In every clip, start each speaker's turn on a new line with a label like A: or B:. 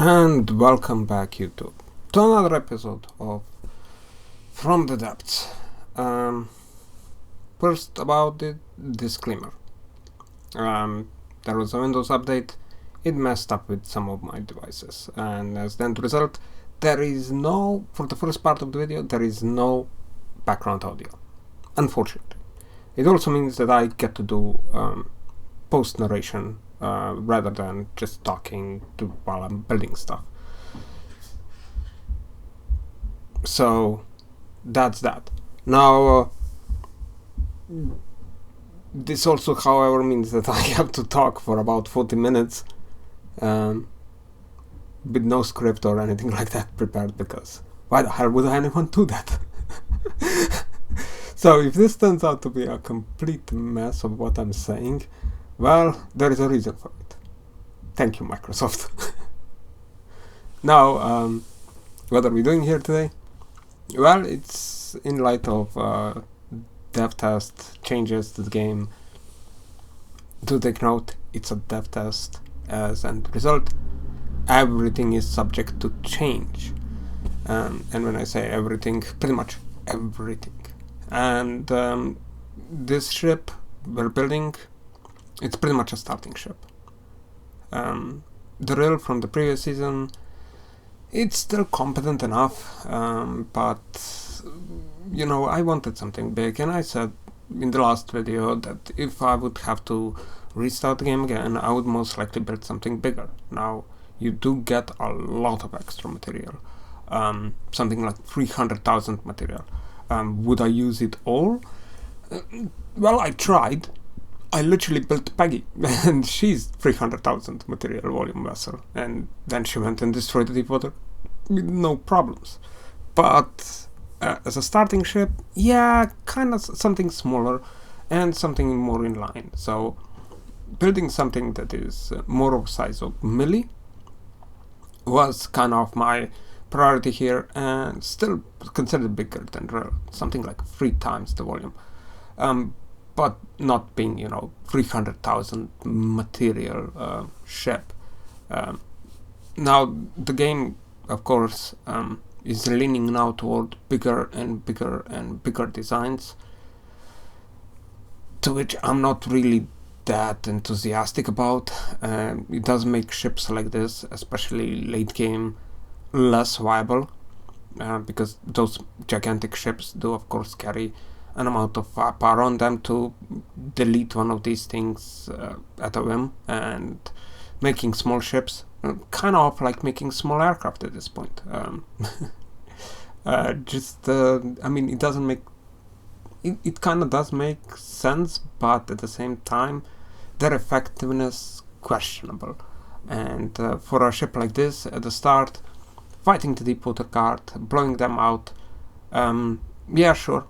A: And welcome back, YouTube, to another episode of From the Depths. First, about the disclaimer. There was a Windows update. It messed up with some of my devices, and as the end result, there is no, for the first part of the video, there is no background audio, unfortunately. It also means that I get to do post-narration rather than just talking while I'm building stuff. So that's that. Now, this also, however, means that I have to talk for about 40 minutes with no script or anything like that prepared, because why the hell would anyone do that? So if this turns out to be a complete mess of what I'm saying, well, there is a reason for it. Thank you, Microsoft. Now, what are we doing here today? Well, it's in light of dev test changes to the game. Do take note, it's a dev test. As end result, everything is subject to change. And when I say everything, pretty much everything. And this ship we're building, it's pretty much a starting ship. The rail from the previous season, it's still competent enough, but you know, I wanted something big, and I said in the last video that if I would have to restart the game again, I would most likely build something bigger. Now, you do get a lot of extra material, something like 300,000 material. Would I use it all? Well, I tried. I literally built Peggy, and she's 300,000 material volume vessel, and then she went and destroyed the deep water with no problems. But as a starting ship, yeah, kind of something smaller and something more in line. So building something that is more of size of Millie was kind of my priority here, and still considered bigger than Rel, something like 3 times the volume. But not being, 300,000 material ship. Now, the game, of course, is leaning now toward bigger and bigger and bigger designs, to which I'm not really that enthusiastic about. It does make ships like this, especially late game, less viable, because those gigantic ships do, of course, carry an amount of power on them to delete one of these things at a whim, and making small ships kind of like making small aircraft at this point. I mean, it doesn't make it kind of does make sense, but at the same time their effectiveness questionable. And for a ship like this at the start, fighting the deep water guard, blowing them out, yeah, sure,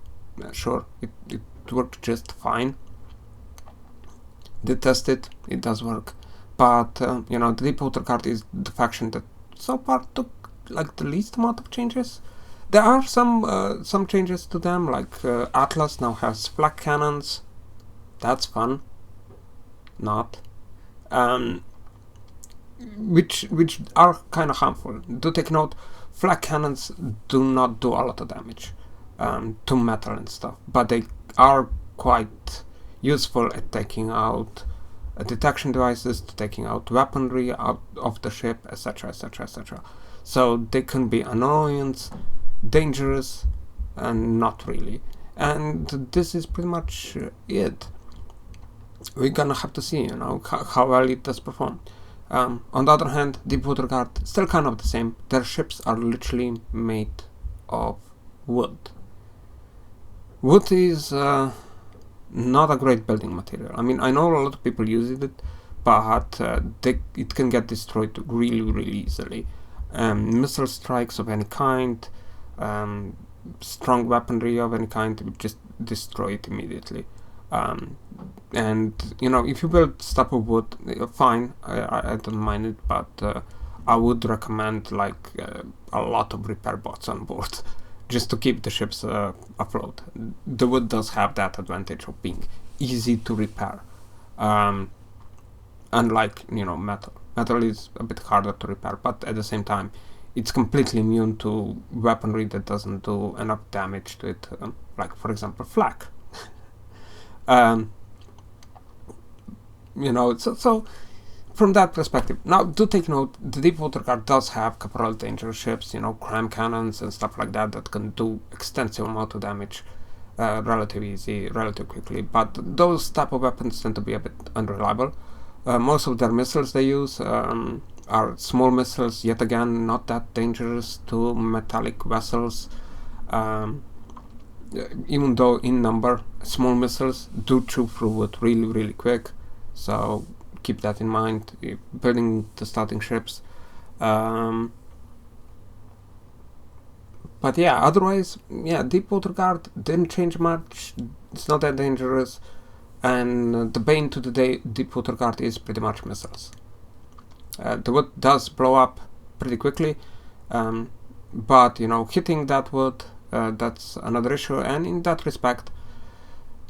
A: it worked just fine. Did test it, it does work, but the deep water guard is the faction that so far took like the least amount of changes. There are some changes to them, like Atlas now has flak cannons. That's fun. Not which are kind of harmful. Do take note, flak cannons do not do a lot of damage to metal and stuff, but they are quite useful at taking out detection devices, to taking out weaponry out of the ship, etc, etc, etc. So they can be annoyance, dangerous, and not really. And this is pretty much it. We're gonna have to see, how well it does perform. On the other hand, Deepwater Guard, still kind of the same. Their ships are literally made of wood. Wood is not a great building material. I mean, I know a lot of people use it, but it can get destroyed really, really easily. Missile strikes of any kind, strong weaponry of any kind, would just destroy it immediately. And if you build stuff of wood, fine, I don't mind it, but I would recommend like a lot of repair bots on board, just to keep the ships afloat. The wood does have that advantage of being easy to repair, unlike metal. Metal is a bit harder to repair, but at the same time, it's completely immune to weaponry that doesn't do enough damage to it, like for example flak. So from that perspective, now do take note, the Deepwater Guard does have couple of dangerous ships, crime cannons and stuff like that can do extensive amount of damage relatively easy, relatively quickly, but those type of weapons tend to be a bit unreliable. Most of their missiles they use are small missiles, yet again not that dangerous to metallic vessels, even though in number small missiles do chew through wood really, really quick, so keep that in mind if building the starting ships. But yeah, otherwise, Deepwater Guard didn't change much, it's not that dangerous, and the bane to the Deepwater Guard is pretty much missiles. The wood does blow up pretty quickly, but hitting that wood, that's another issue, and in that respect,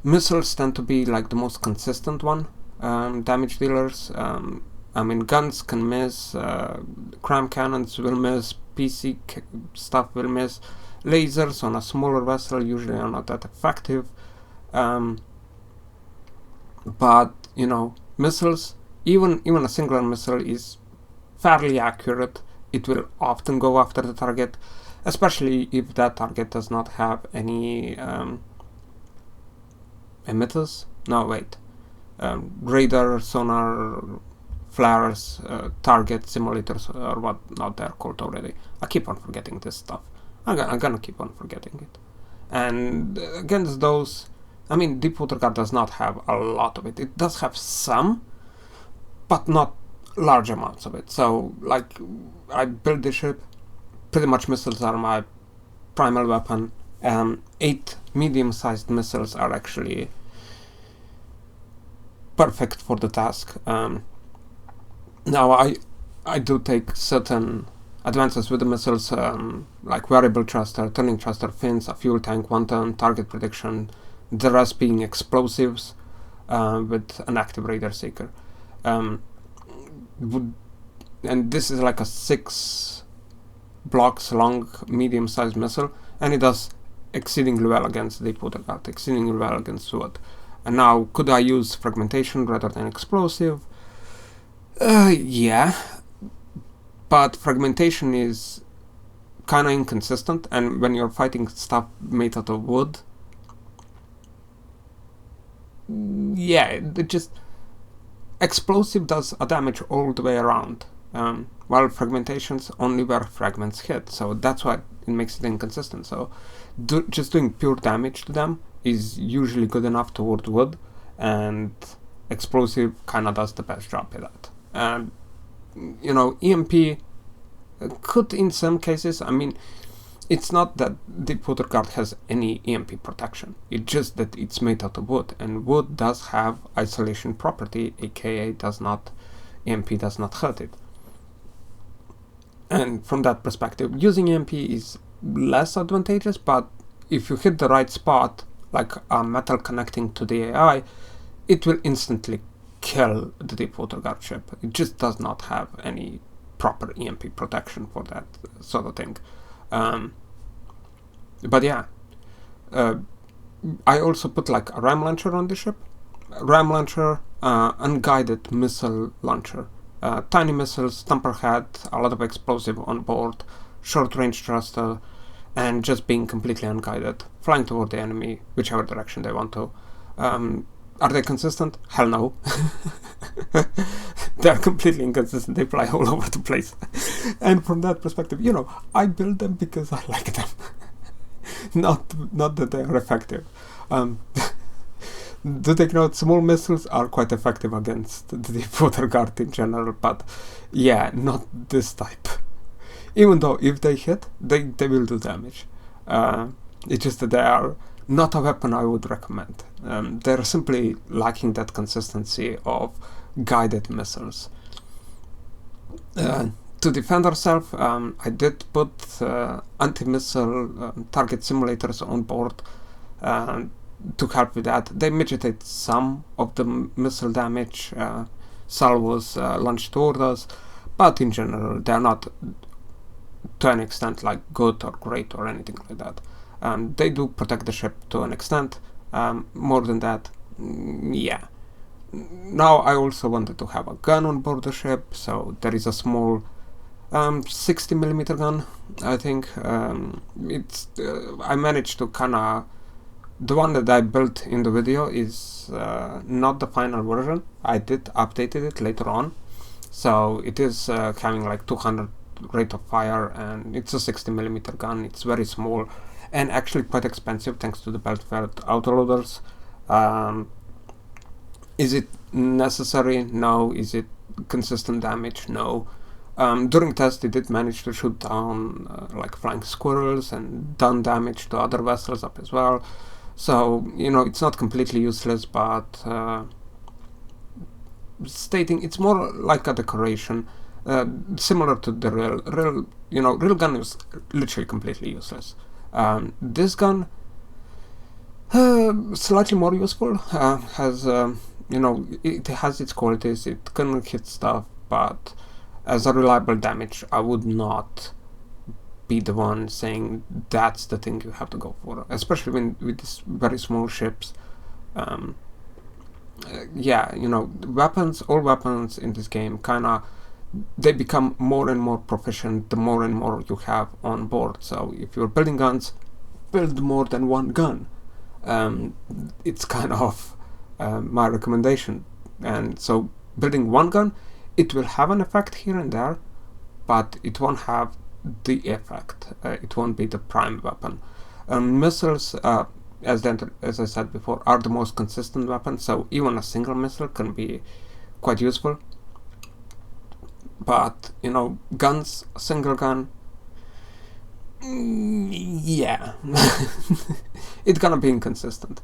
A: missiles tend to be like the most consistent one. Damage dealers. Guns can miss, crime cannons will miss, PC stuff will miss, lasers on a smaller vessel usually are not that effective, but missiles, even a singular missile is fairly accurate. It will often go after the target, especially if that target does not have any emitters. No, wait. Radar, sonar, flares, target simulators, or what not they're called already. I keep on forgetting this stuff. I'm gonna keep on forgetting it. And against those, Deepwater Guard does not have a lot of it. It does have some, but not large amounts of it. So, like, I built this ship, pretty much missiles are my primal weapon. 8 medium-sized missiles are actually perfect for the task. Now I do take certain advances with the missiles, like variable thruster, turning thruster, fins, a fuel tank, one ton, target prediction, the rest being explosives with an active radar seeker. And this is like a 6 blocks long medium-sized missile, and it does exceedingly well against the Deepwater Guard, exceedingly well against wood. And now, could I use fragmentation rather than explosive? Yeah, but fragmentation is kind of inconsistent, and when you're fighting stuff made out of wood, explosive does a damage all the way around, while fragmentation's only where fragments hit, so that's why it makes it inconsistent. So just doing pure damage to them is usually good enough toward wood, and explosive kind of does the best job at that. And EMP could in some cases, it's not that Deepwater Guard has any EMP protection, it's just that it's made out of wood, and wood does have isolation property, aka EMP does not hurt it. And from that perspective, using EMP is less advantageous, but if you hit the right spot, like a metal connecting to the AI, it will instantly kill the Deepwater Guard ship. It just does not have any proper EMP protection for that sort of thing. But yeah, I also put like a ram launcher on the ship. Ram launcher, unguided missile launcher. Tiny missiles, stumper head, a lot of explosive on board, short range thruster, and just being completely unguided, flying toward the enemy, whichever direction they want to. Are they consistent? Hell no. They're completely inconsistent, they fly all over the place. And from that perspective, I build them because I like them. not that they are effective. Do take note, small missiles are quite effective against the Deepwater Guard in general, but yeah, not this type. Even though if they hit, they will do damage. It's just that they are not a weapon I would recommend. They're simply lacking that consistency of guided missiles. To defend ourselves, I did put anti-missile target simulators on board to help with that. They mitigate some of the missile damage, salvos launched toward us, but in general they're not to an extent like good or great or anything like that. They do protect the ship to an extent. More than that, yeah. Now I also wanted to have a gun on board the ship, so there is a small 60mm gun, I think. I managed to kinda... The one that I built in the video is not the final version. I did updated it later on, so it is having like 200 rate of fire, and it's a 60mm gun. It's very small and actually quite expensive thanks to the belt-fed autoloaders. Is it necessary? No. Is it consistent damage? No. During tests, it did manage to shoot down like flying squirrels and done damage to other vessels up as well. So, you know, it's not completely useless, but stating it's more like a decoration, similar to the real, you know, real gun is literally completely useless. This gun, slightly more useful, has, you know, it has its qualities, it can hit stuff, but as a reliable damage, I would not be the one saying that's the thing you have to go for, especially when with these very small ships. Yeah, you know, all weapons in this game kinda, they become more and more proficient the more and more you have on board. So if you're building guns, build more than one gun. It's kind of my recommendation. And so building one gun, it will have an effect here and there, but it won't have the effect. It won't be the prime weapon. Missiles, as I said before, are the most consistent weapon, so even a single missile can be quite useful. But, you know, guns, a single gun, yeah, it's gonna be inconsistent.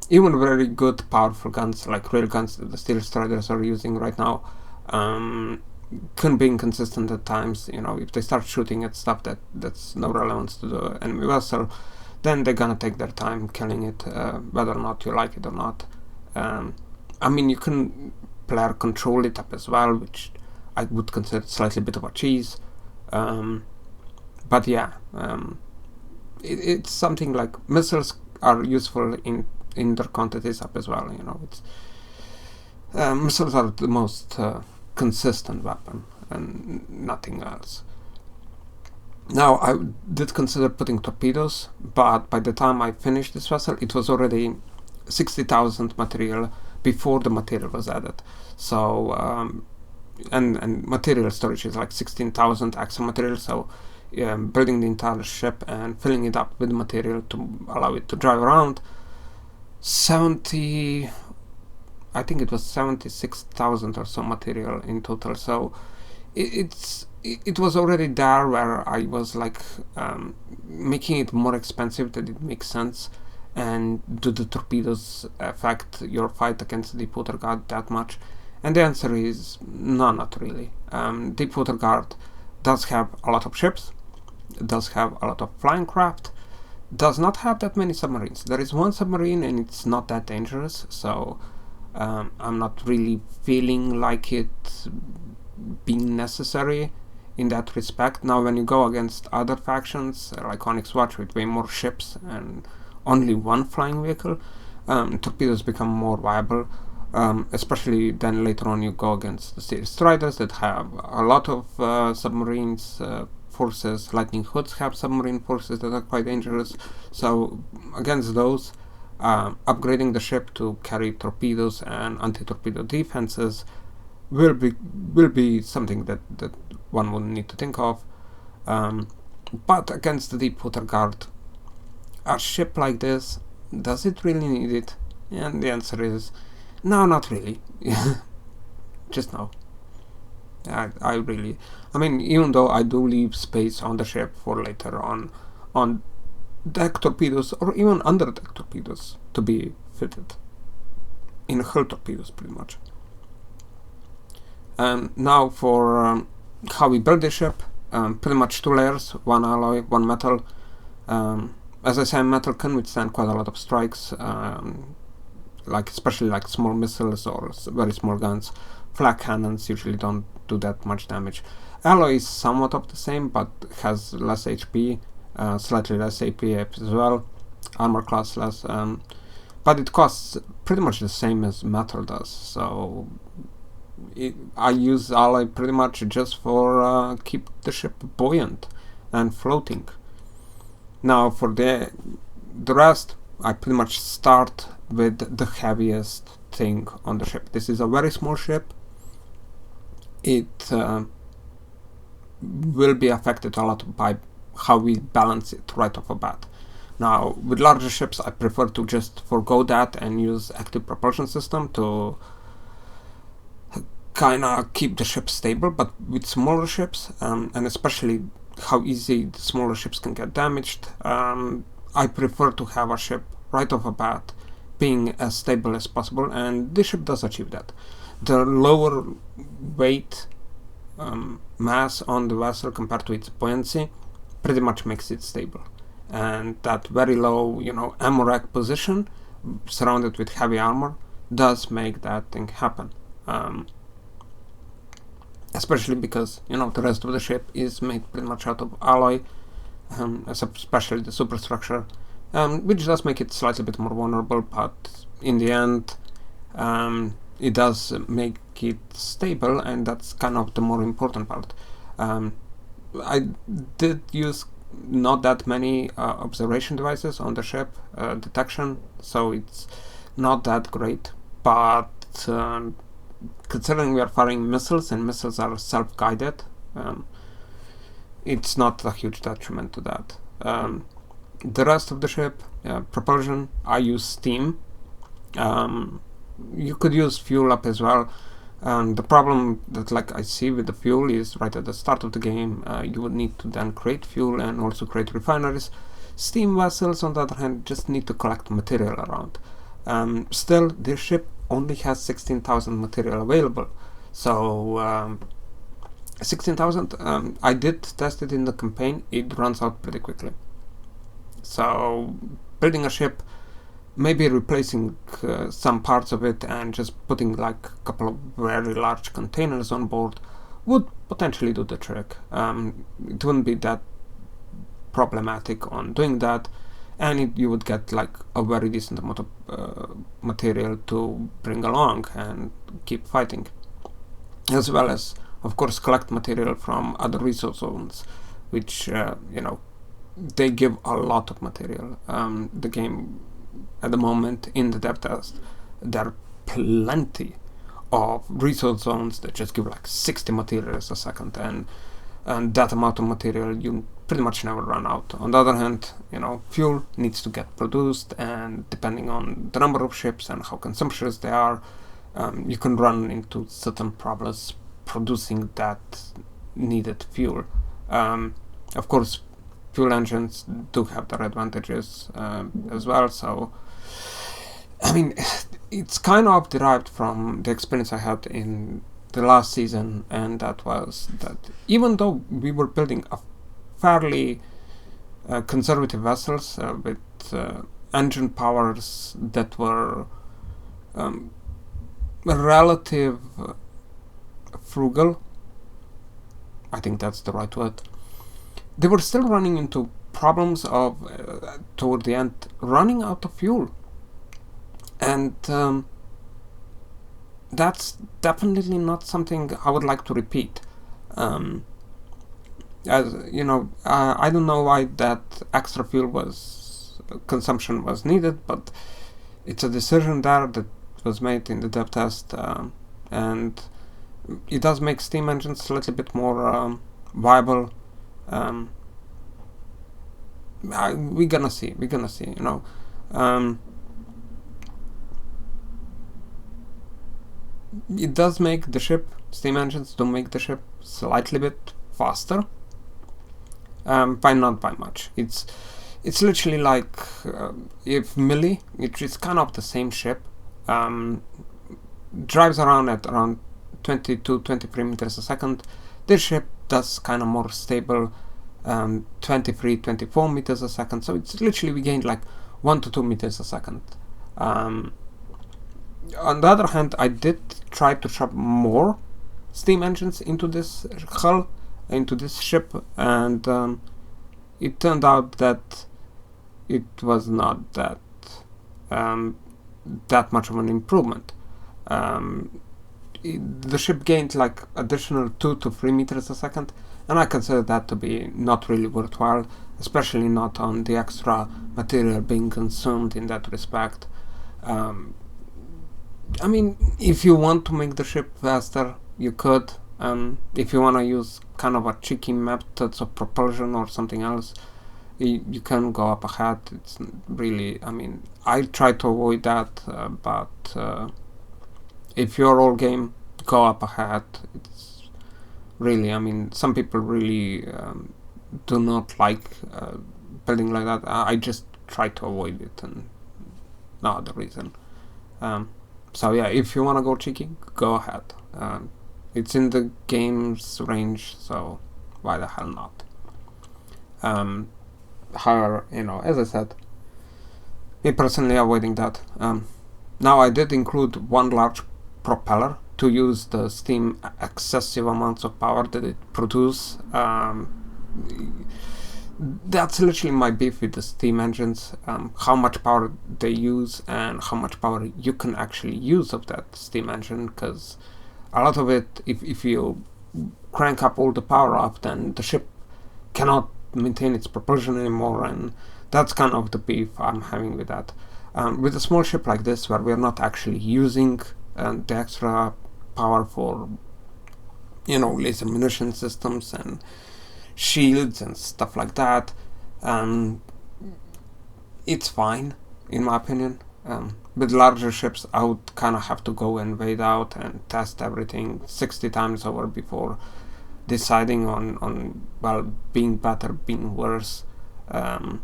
A: Even very good, powerful guns, like rail guns that the Steel Striders are using right now, can be inconsistent at times. You know, if they start shooting at stuff that's no relevance to the enemy vessel, then they're gonna take their time killing it, whether or not you like it or not. I mean, you can player control it up as well, which I would consider slightly bit of a cheese. But yeah, it's something like missiles are useful in their quantities up as well. You know, it's missiles are the most consistent weapon and nothing else. Now, I did consider putting torpedoes, but by the time I finished this vessel, it was already 60,000 material before the material was added. So, and material storage is like 16,000 axle material, so building the entire ship and filling it up with material to allow it to drive around, I think it was 76,000 or so material in total. So it was already there where I was like making it more expensive than it makes sense. And do the torpedoes affect your fight against the Deepwater Guard that much? And the answer is no, not really. Deepwater Guard does have a lot of ships, does have a lot of flying craft, does not have that many submarines. There is one submarine and it's not that dangerous, so I'm not really feeling like it being necessary in that respect. Now, when you go against other factions like Onyx Watch with way more ships and only one flying vehicle, torpedoes become more viable, especially then later on you go against the Steel Striders that have a lot of submarines, forces. Lightning Hoods have submarine forces that are quite dangerous, so against those, upgrading the ship to carry torpedoes and anti-torpedo defenses will be something that one will need to think of. But against the Deepwater Guard, a ship like this, does it really need it? And the answer is no, not really. Just no. I mean, even though I do leave space on the ship for later on deck torpedoes or even under deck torpedoes to be fitted in hull torpedoes, pretty much. Now for how we build the ship, pretty much 2 layers, 1 alloy, 1 metal. As I said, metal can withstand quite a lot of strikes, like especially like small missiles or very small guns. Flak cannons usually don't do that much damage. Alloy is somewhat of the same, but has less HP, slightly less AP as well, armor class less, but it costs pretty much the same as metal does. So I use alloy pretty much just for keep the ship buoyant and floating. Now for the rest, I pretty much start with the heaviest thing on the ship. This is a very small ship. It will be affected a lot by how we balance it right off the bat. Now, with larger ships, I prefer to just forgo that and use active propulsion system to kind of keep the ship stable. But with smaller ships, and especially how easy the smaller ships can get damaged, I prefer to have a ship right off the bat being as stable as possible, and this ship does achieve that. The lower weight mass on the vessel compared to its buoyancy pretty much makes it stable, and that very low, ammo rack position surrounded with heavy armor does make that thing happen, especially because the rest of the ship is made pretty much out of alloy, especially the superstructure, which does make it slightly bit more vulnerable, but in the end it does make it stable, and that's kind of the more important part. I did use not that many observation devices on the ship, detection, so it's not that great, but considering we are firing missiles and missiles are self-guided, it's not a huge detriment to that. The rest of the ship, propulsion, I use steam. You could use fuel up as well. The problem that I see with the fuel is right at the start of the game, you would need to then create fuel and also create refineries. Steam vessels, on the other hand, just need to collect material around. Still, this ship only has 16,000 material available. So 16,000, I did test it in the campaign, it runs out pretty quickly. So building a ship, maybe replacing some parts of it and just putting a couple of very large containers on board would potentially do the trick. It wouldn't be that problematic on doing that, and you would get a very decent amount of material to bring along and keep fighting, as well as of course collect material from other resource zones, which they give a lot of material. The game at the moment in the dev test, there are plenty of resource zones that just give 60 materials a second, and that amount of material you pretty much never run out. On the other hand, fuel needs to get produced, and depending on the number of ships and how consumptious they are, you can run into certain problems producing that needed fuel. Of course, fuel engines do have their advantages as well, so I mean, it's kind of derived from the experience I had in the last season, and that was that even though we were building a fairly conservative vessels with engine powers that were relative frugal, I think that's the right word, they were still running into problems of toward the end running out of fuel, and that's definitely not something I would like to repeat. As I don't know why that extra fuel consumption was needed, but it's a decision there that was made in the dev test, and it does make steam engines a little bit more viable. We're gonna see. It does make the ship, steam engines do make the ship slightly bit faster, by not by much. It's literally if Millie, which is kind of the same ship, drives around at around 22-23 meters a second, this ship does kind of more stable 23-24 meters a second, so it's literally we gained 1 to 2 meters a second. On the other hand, I did try to shove more steam engines into this hull, into this ship, and it turned out that it was not that that much of an improvement. The ship gained like additional 2 to 3 meters a second, and I consider that to be not really worthwhile, especially not on the extra material being consumed in that respect. I mean, if you want to make the ship faster, you could. If you want to use kind of a cheeky methods of propulsion or something else, you can go up ahead. It's really, I mean, I try to avoid that, but if you're all game, go up ahead. It's really, I mean, some people really do not like building like that. I just try to avoid it, and no other reason. So yeah, if you want to go cheeky, go ahead. It's in the game's range, so why the hell not? However, you know, as I said, me personally avoiding that. Now I did include one large propeller to use the steam excessive amounts of power that it produces. That's literally my beef with the steam engines, how much power they use and how much power you can actually use of that steam engine, because a lot of it, if you crank up all the power up, then the ship cannot maintain its propulsion anymore, and that's kind of the beef I'm having with that. With a small ship like this, where we're not actually using the extra power for, you know, laser munition systems and shields and stuff like that, it's fine in my opinion. With larger ships, I would kind of have to go and wait out and test everything 60 times over before deciding on well, being better, being worse. But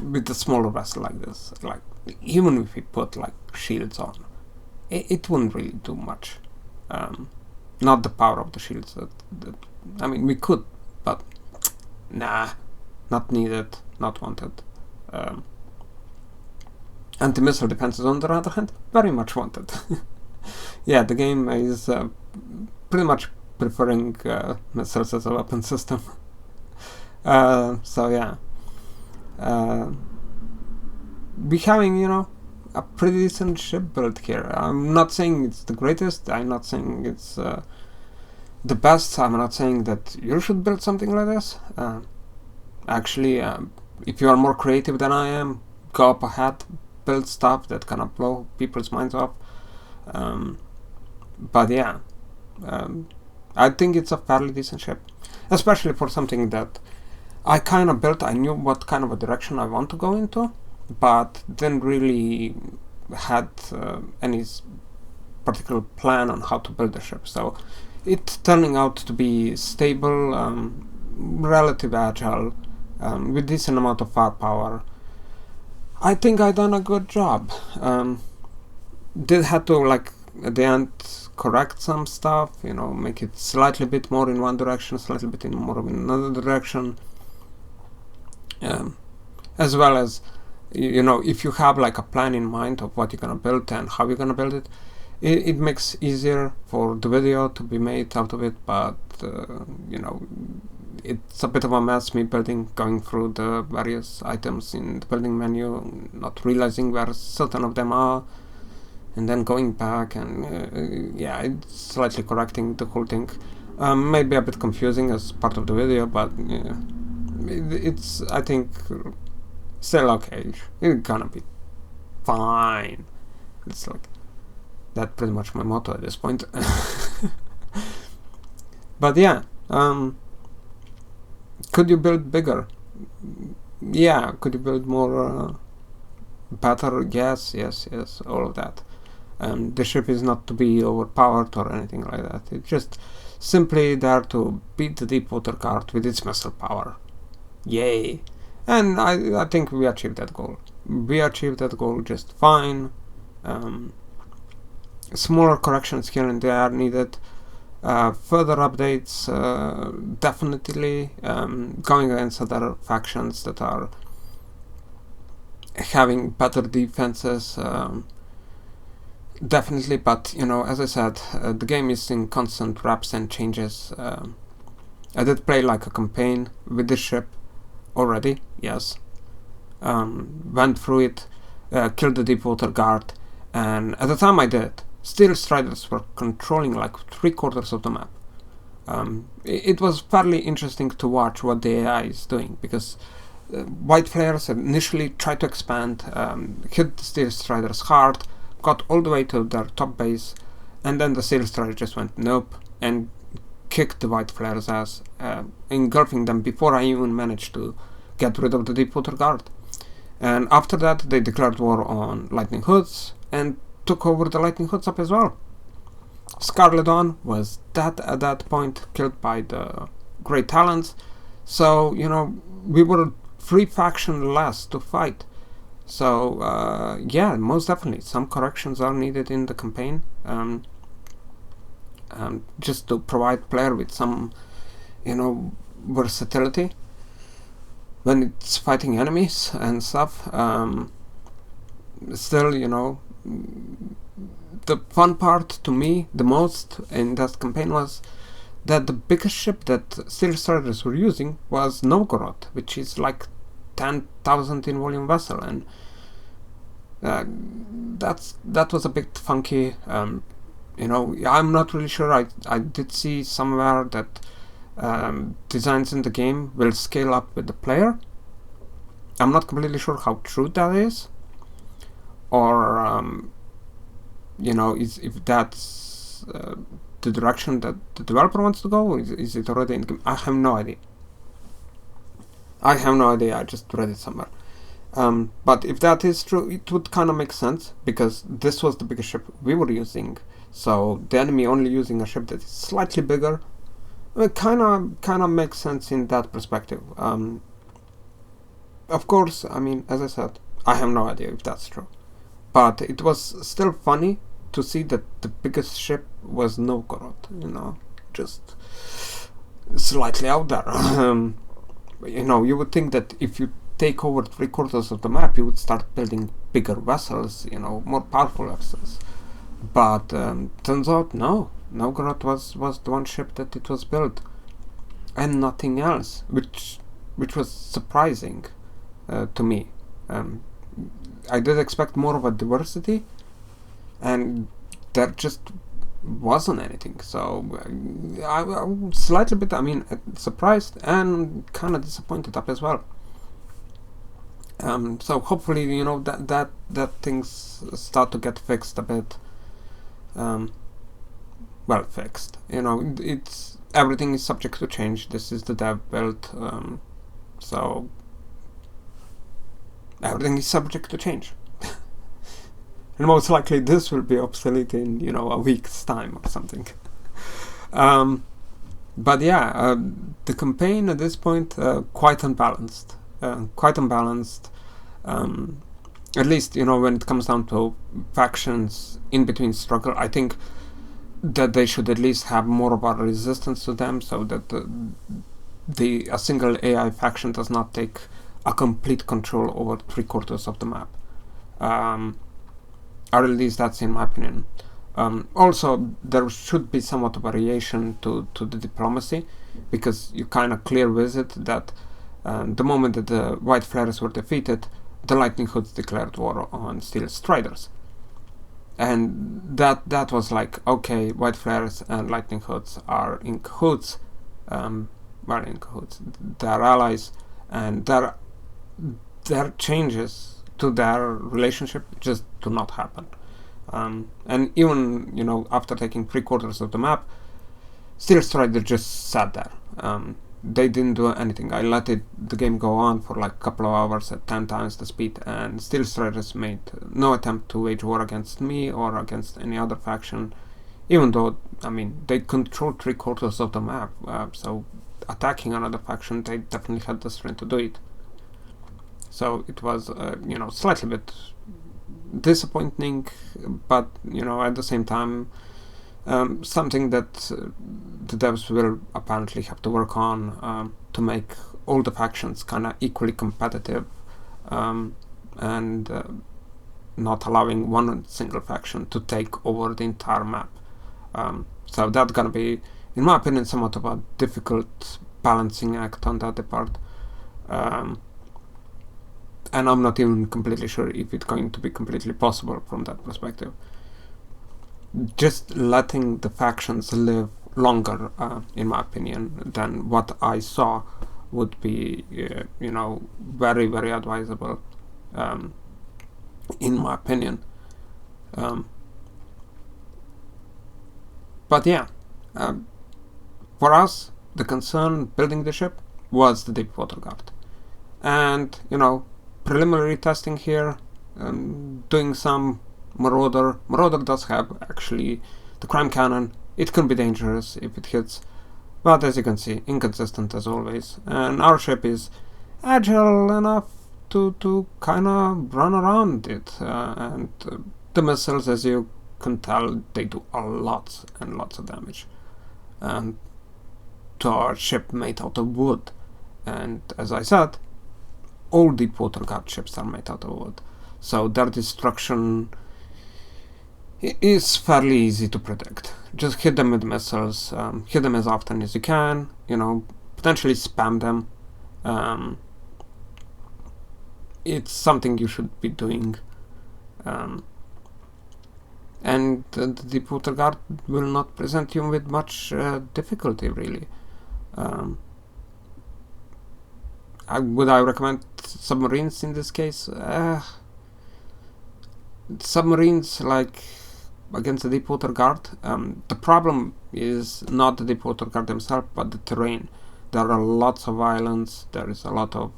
A: with a smaller vessel like this, like even if we put like shields on, it wouldn't really do much. Not the power of the shields that I mean, we could, but nah, not needed, not wanted. Anti-missile defenses, on the other hand, very much wanted. Yeah, the game is pretty much preferring missiles as a weapon system. So yeah, we having, you know, a pretty decent ship built here. I'm not saying it's the greatest. I'm not saying it's the best. I'm not saying that you should build something like this. Actually, if you are more creative than I am, go up ahead, build stuff that kind of blow people's minds off. But yeah, I think it's a fairly decent ship, especially for something that I kind of built. I knew what kind of a direction I want to go into, but didn't really had any particular plan on how to build the ship. So it's turning out to be stable, relatively agile, with decent amount of firepower. I think I done a good job. Did have to, like, at the end, correct some stuff, you know, make it slightly bit more in one direction, slightly bit more in another direction, as well as, you know, if you have like a plan in mind of what you're gonna build and how you're gonna build it, it makes easier for the video to be made out of it. But you know, it's a bit of a mess, me going through the various items in the building menu, not realizing where certain of them are, and then going back and yeah, it's slightly correcting the whole thing. Maybe a bit confusing as part of the video, but it's, I think, still okay. It's gonna be fine. It's like that's pretty much my motto at this point. But yeah, could you build bigger? Yeah. Could you build more better? Yes, all of that. The ship is not to be overpowered or anything like that. It's just simply there to beat the deep water guard with its missile power. Yay! And I think we achieved that goal. We achieved that goal just fine. Smaller corrections here and there are needed. Further updates, definitely, going against other factions that are having better defenses, definitely. But as I said, the game is in constant wraps and changes. I did play like a campaign with the ship already, yes. Went through it, killed the deepwater guard, and at the time I did, Steel Striders were controlling like 3/4 of the map. It was fairly interesting to watch what the AI is doing, because white flares initially tried to expand, hit the Steel Striders hard, got all the way to their top base, and then the Steel Strider just went nope and kicked the white flares' ass, engulfing them before I even managed to get rid of the Deepwater Guard. And after that, they declared war on Lightning Hoods and took over the Lightning Hoods up as well. Scarlet Dawn was dead at that point, killed by the Great Talons. So, we were 3 factions less to fight. So, yeah, most definitely, some corrections are needed in the campaign. Just to provide player with some, versatility when it's fighting enemies and stuff. Still, the fun part to me the most in that campaign was that the biggest ship that Steel Striders were using was Novgorod, which is like 10,000 in volume vessel, and that was a bit funky. I'm not really sure. I did see somewhere that designs in the game will scale up with the player. I'm not completely sure how true that is, or if that's the direction that the developer wants to go, or is it already in the game? I have no idea. I just read it somewhere. But if that is true, it would kind of make sense, because this was the biggest ship we were using. So the enemy only using a ship that is slightly bigger, it kind of makes sense in that perspective. Of course, as I said, I have no idea if that's true, but it was still funny to see that the biggest ship was Novgorod. Just slightly out there. You would think that if you take over 3/4 of the map, you would start building bigger vessels, more powerful vessels. But turns out, no. Novgorod was the one ship that it was built, and nothing else, which was surprising to me. I did expect more of a diversity, and there just wasn't anything. So I was slightly bit, surprised and kind of disappointed up as well. So hopefully, that things start to get fixed a bit. Fixed. It's everything is subject to change. This is the dev build, so everything is subject to change. And most likely this will be obsolete in a week's time or something. But yeah, the campaign at this point quite unbalanced. At least when it comes down to factions in between struggle, I think that they should at least have more of a resistance to them, so that a single AI faction does not take a complete control over 3/4 of the map. Or at least that's in my opinion. Also, there should be somewhat of variation to the diplomacy, because you kind of clear visit that the moment that the White Flares were defeated, the Lightning Hoods declared war on Steel Striders. And that was like, okay, White Flares and Lightning Hoods are in cahoots. They're allies, and their changes to their relationship just do not happen. And even after taking 3/4 of the map, Steel Strider just sat there. They didn't do anything. I let the game go on for like a couple of hours at 10 times the speed, and Steel Striders made no attempt to wage war against me or against any other faction, even though they controlled 3/4 of the map. So attacking another faction, they definitely had the strength to do it. So it was slightly bit disappointing, but at the same time something that the devs will apparently have to work on to make all the factions kind of equally competitive. and not allowing one single faction to take over the entire map. So that's gonna be, in my opinion, somewhat of a difficult balancing act on that part. And I'm not even completely sure if it's going to be completely possible from that perspective. Just letting the factions live longer, in my opinion, than what I saw would be, very, very advisable, in my opinion. But yeah, for us, the concern building the ship was the deep water guard. And, preliminary testing here, doing some Marauder. Marauder does have, actually, the crime cannon. It can be dangerous if it hits, but as you can see, inconsistent as always. And our ship is agile enough to kind of run around it. And the missiles, as you can tell, they do a lot and lots of damage. To our ship made out of wood. And as I said, all deep water guard ships are made out of wood. So their destruction is fairly easy to predict. Just hit them with missiles, hit them as often as you can, potentially spam them. It's something you should be doing. And the deep water guard will not present you with much difficulty, really. Would I recommend submarines in this case? Submarines, like, against the deep water guard, the problem is not the deep water guard themselves, but the terrain. There are lots of islands, there is a lot of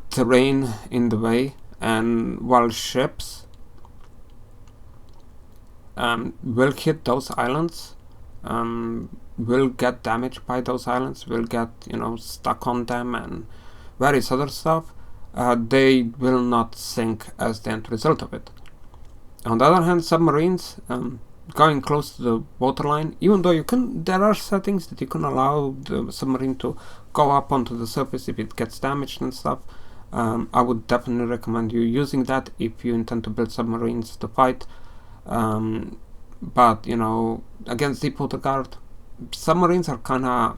A: terrain in the way, and while ships will hit those islands, will get damaged by those islands, will get stuck on them and various other stuff, they will not sink as the end result of it. On the other hand, submarines, going close to the waterline, even though there are settings that you can allow the submarine to go up onto the surface if it gets damaged and stuff. I would definitely recommend you using that if you intend to build submarines to fight. But against deep water guard, submarines are kinda,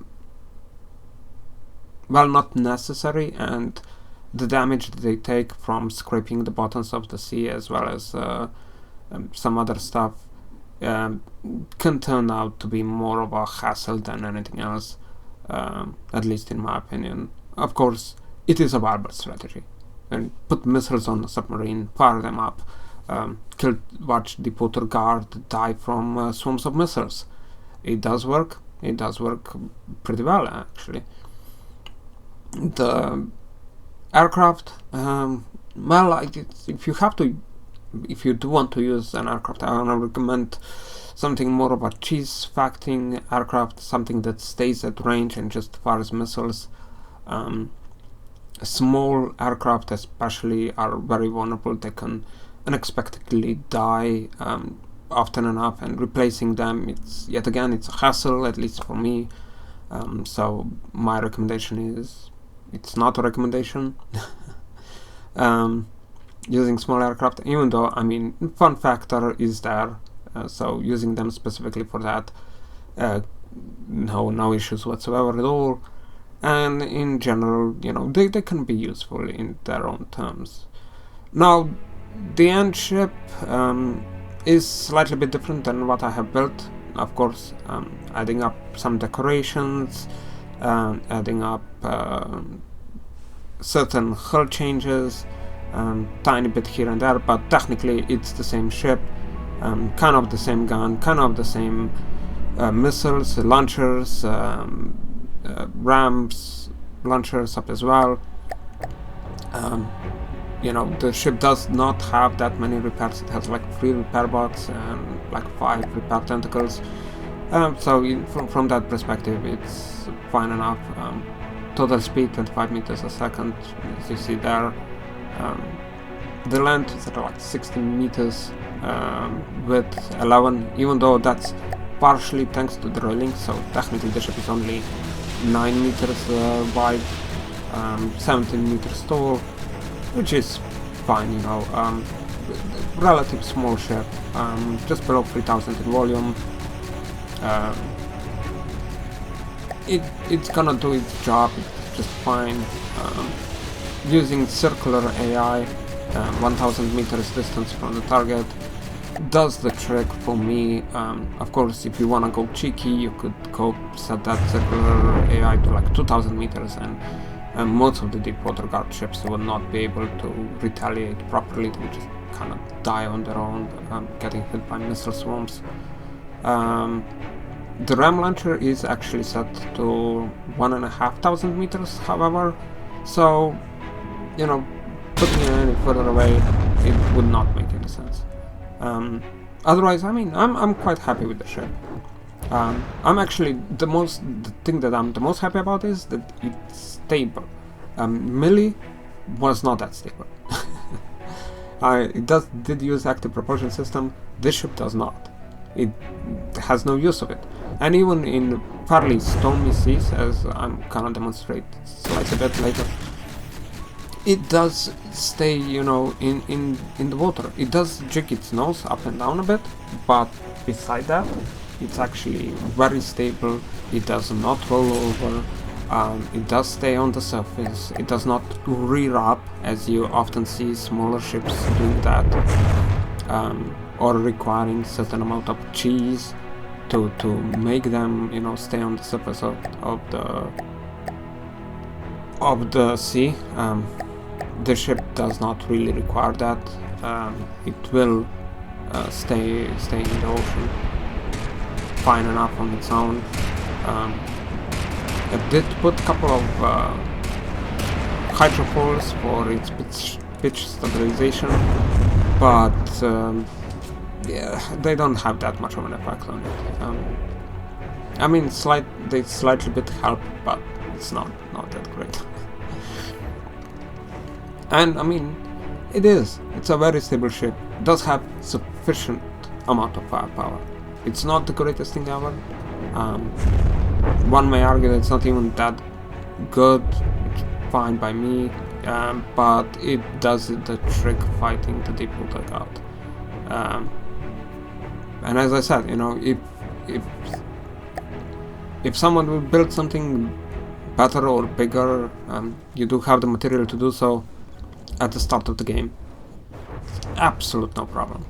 A: well, not necessary, and the damage that they take from scraping the bottoms of the sea, as well as some other stuff, can turn out to be more of a hassle than anything else, at least in my opinion. Of course, it is a viable strategy. And put missiles on a submarine, fire them up, watch deep water guard die from swarms of missiles. It does work. It does work pretty well, actually. The aircraft, if you do want to use an aircraft, I want to recommend something more of a cheese-facting aircraft, something that stays at range and just fires missiles. Small aircraft especially are very vulnerable. They can unexpectedly die often enough, and replacing them, it's a hassle, at least for me. So my recommendation is, it's not a recommendation, using small aircraft, even though, fun factor is there, so using them specifically for that, no issues whatsoever at all. And in general, they can be useful in their own terms. Now, the end ship is slightly bit different than what I have built. Of course, adding up some decorations, adding up certain hull changes, tiny bit here and there, but technically it's the same ship, kind of the same gun, kind of the same missiles, launchers, rams, launchers up as well. The ship does not have that many repairs. It has like 3 repair bots and like 5 repair tentacles. So from that perspective, it's fine enough. Total speed 25 meters a second, as you see there. The length is at like 16 meters, width 11, even though that's partially thanks to the railing, so technically the ship is only 9 meters wide, 17 meters tall. which is fine, you know. Relative small ship, just below 3,000 in volume. It's gonna do its job just fine. Using circular AI, 1000 meters distance from the target, does the trick for me. Of course, if you wanna go cheeky, you could go set that circular AI to like 2000 meters, and most of the deep water guard ships will not be able to retaliate properly. They will just kind of die on their own, getting hit by missile swarms. The ram launcher is actually set to 1500 meters, however, so, you know, putting it any further away, it would not make any sense. Otherwise, I mean, I'm quite happy with the ship. I'm actually the thing that I'm the most happy about is that it's stable. Melee was not that stable. It did use active propulsion system. This ship does not. It has no use of it. And even in fairly stormy seas, as I'm gonna demonstrate slightly bit later, it does stay, you know, in the water. It does jig its nose up and down a bit, but beside that, it's actually very stable. It does not roll over. It does stay on the surface. It does not rear up, as you often see smaller ships doing that, or requiring certain amount of cheese to make them, you know, stay on the surface of the sea. The ship does not really require that. It will stay in the ocean fine enough on its own. It did put a couple of hydrofoils for its pitch stabilization, but yeah, they don't have that much of an effect on it. I mean, they slightly bit help, but it's not that great. And I mean, it's a very stable ship. It does have sufficient amount of firepower. It's not the greatest thing ever. One may argue that it's not even that good, which is fine by me, but it does the trick fighting the deep water guard. And as I said, you know, if someone will build something better or bigger, you do have the material to do so at the start of the game. Absolute no problem.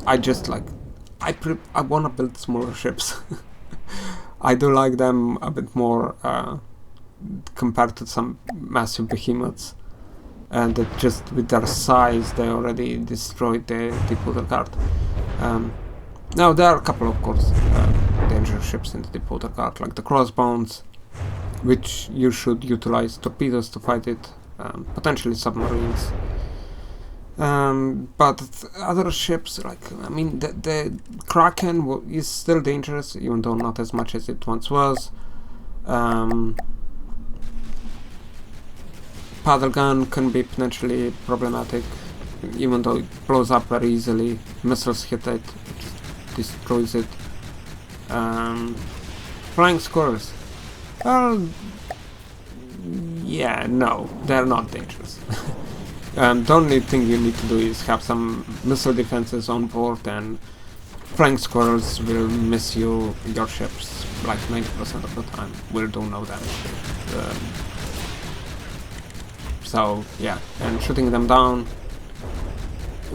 A: I just like, I wanna build smaller ships. I do like them a bit more compared to some massive behemoths, and that just with their size they already destroyed the deep water guard. Now there are a couple, of course, dangerous ships in the deep water guard, like the crossbones, which you should utilize torpedoes to fight it, potentially submarines. But other ships, like, I mean, the Kraken is still dangerous, even though not as much as it once was. Paddle gun can be potentially problematic, even though it blows up very easily. Missiles hit it, destroys it. Flying squirrels. Well, yeah, no, they're not dangerous. The only thing you need to do is have some missile defenses on board, and flying squirrels will miss your ships like 90% of the time, will do no damage. So yeah, and shooting them down,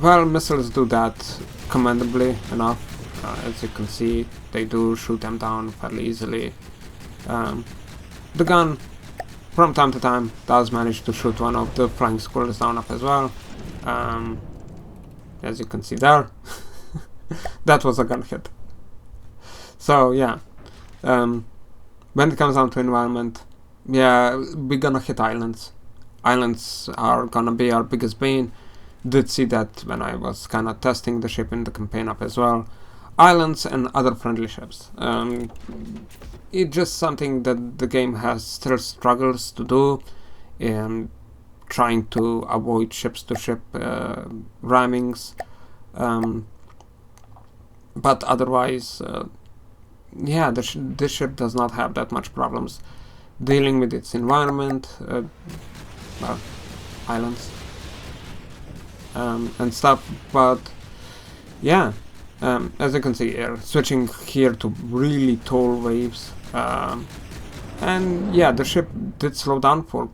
A: well, missiles do that commendably enough. As you can see, they do shoot them down fairly easily. The gun, from time to time, does manage to shoot one of the flying squirrels down up as well. As you can see there, that was a gun hit. So yeah, when it comes down to environment, yeah, we're gonna hit islands. Islands are gonna be our biggest bane. Did see that when I was kinda testing the ship in the campaign up as well. Islands and other friendly ships. It's just something that the game has still struggles to do, trying to avoid ships-to-ship rammings. But otherwise, yeah, this ship does not have that much problems dealing with its environment. well, islands and stuff. But yeah, as you can see here, switching here to really tall waves, and yeah, the ship did slow down for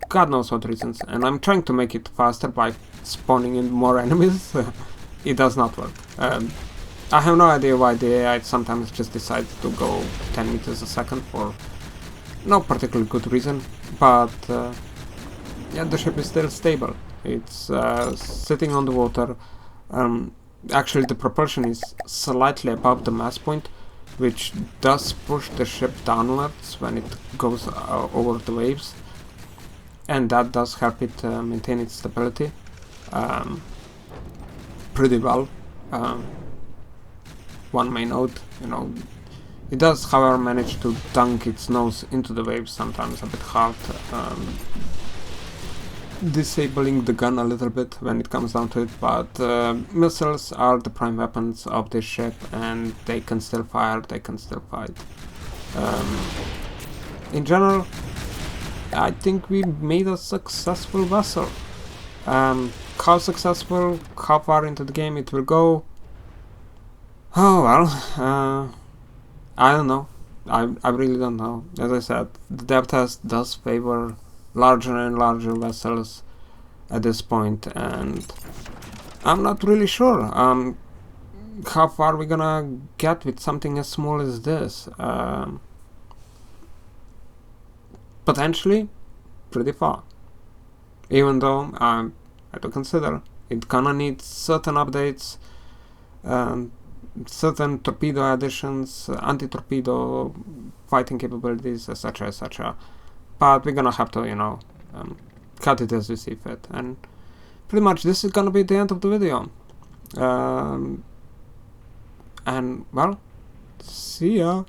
A: God knows what reasons, and I'm trying to make it faster by spawning in more enemies. It does not work. I have no idea why the AI sometimes just decides to go 10 meters a second for no particularly good reason, but yeah, the ship is still stable. It's sitting on the water. Actually, the propulsion is slightly above the mass point, which does push the ship downwards when it goes over the waves, and that does help it maintain its stability pretty well. One may note, it does, however, manage to dunk its nose into the waves sometimes a bit hard, disabling the gun a little bit when it comes down to it, but missiles are the prime weapons of this ship, and they can still fire, they can still fight. In general, I think we made a successful vessel. How successful, how far into the game it will go, oh well, I don't know. I really don't know. As I said, the dev test does favor larger and larger vessels at this point, and I'm not really sure how far we're gonna get with something as small as this. Potentially pretty far, even though I have to consider it gonna need certain updates, certain torpedo additions, anti-torpedo fighting capabilities, etc, etc. But we're gonna have to, cut it as we see fit. And pretty much this is gonna be the end of the video. And well, see ya.